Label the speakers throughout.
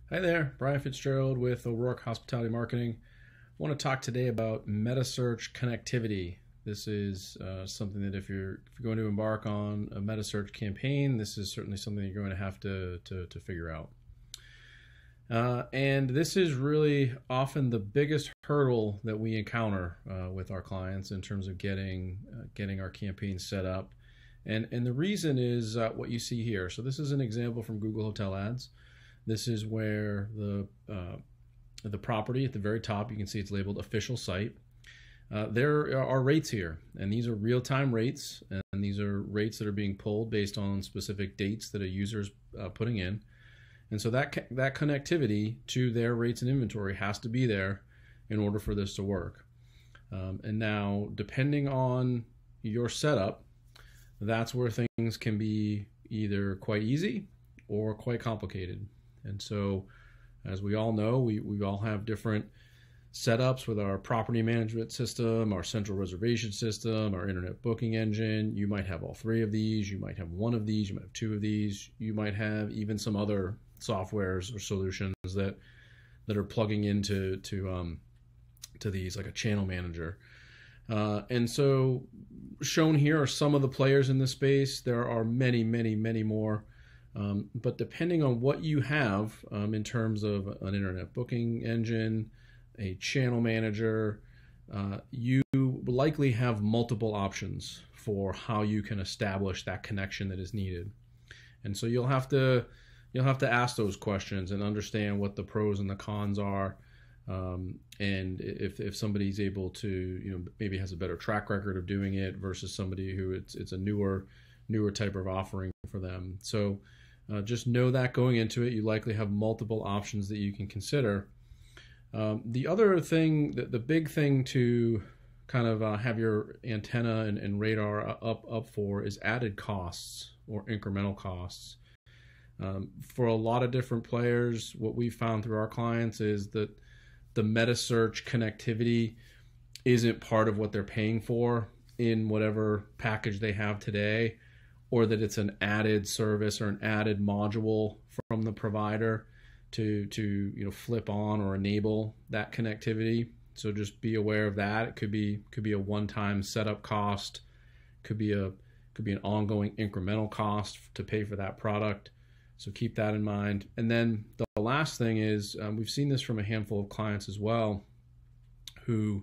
Speaker 1: Hi there, Brian Fitzgerald with O'Rourke Hospitality Marketing. I want to talk today about Metasearch Connectivity. This is something that if you're going to embark on a Metasearch campaign, this is certainly something you're going to have to figure out. And this is really often the biggest hurdle that we encounter with our clients in terms of getting our campaigns set up. And the reason is what you see here. So this is an example from Google Hotel Ads. This is where the property at the very top, you can see it's labeled official site. There are rates here, and these are real-time rates, and these are rates that are being pulled based on specific dates that a user is putting in. And so that connectivity to their rates and inventory has to be there in order for this to work. And now, depending on your setup, that's where things can be either quite easy or quite complicated. And so, as we all know, we all have different setups with our property management system, our central reservation system, our internet booking engine. You might have all three of these. You might have one of these. You might have two of these. You might have even some other softwares or solutions that are plugging into to these, like a channel manager. And so, shown here are some of the players in this space. There are many, many, many more. But depending on what you have in terms of an internet booking engine, a channel manager, you likely have multiple options for how you can establish that connection that is needed. And so you'll have to ask those questions and understand what the pros and the cons are. And if somebody's able to, maybe has a better track record of doing it versus somebody who it's a newer type of offering for them. So just know that going into it, you likely have multiple options that you can consider. The other thing, the big thing to kind of have your antenna and radar up for is added costs or incremental costs. For a lot of different players, what we've found through our clients is that the Metasearch connectivity isn't part of what they're paying for in whatever package they have today, or that it's an added service or an added module from the provider to flip on or enable that connectivity. So just be aware of that. It could be a one-time setup cost, could be an ongoing incremental cost to pay for that product. So keep that in mind. And then the last thing is we've seen this from a handful of clients as well who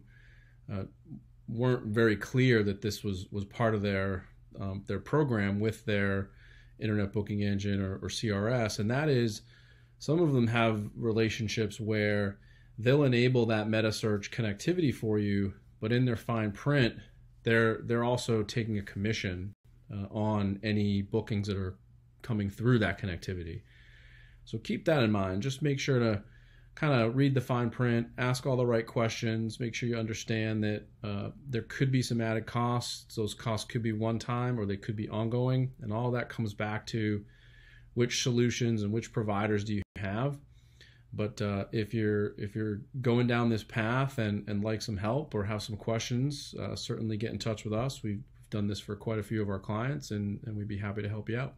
Speaker 1: weren't very clear that this was part of their program with their internet booking engine or CRS, and that is some of them have relationships where they'll enable that Metasearch connectivity for you, but in their fine print, they're also taking a commission on any bookings that are coming through that connectivity. So keep that in mind. Just make sure to kind of read the fine print, ask all the right questions, make sure you understand that there could be some added costs. Those costs could be one time or they could be ongoing, and all that comes back to which solutions and which providers do you have. But if you're going down this path and like some help or have some questions, certainly get in touch with us. We've done this for quite a few of our clients, and we'd be happy to help you out.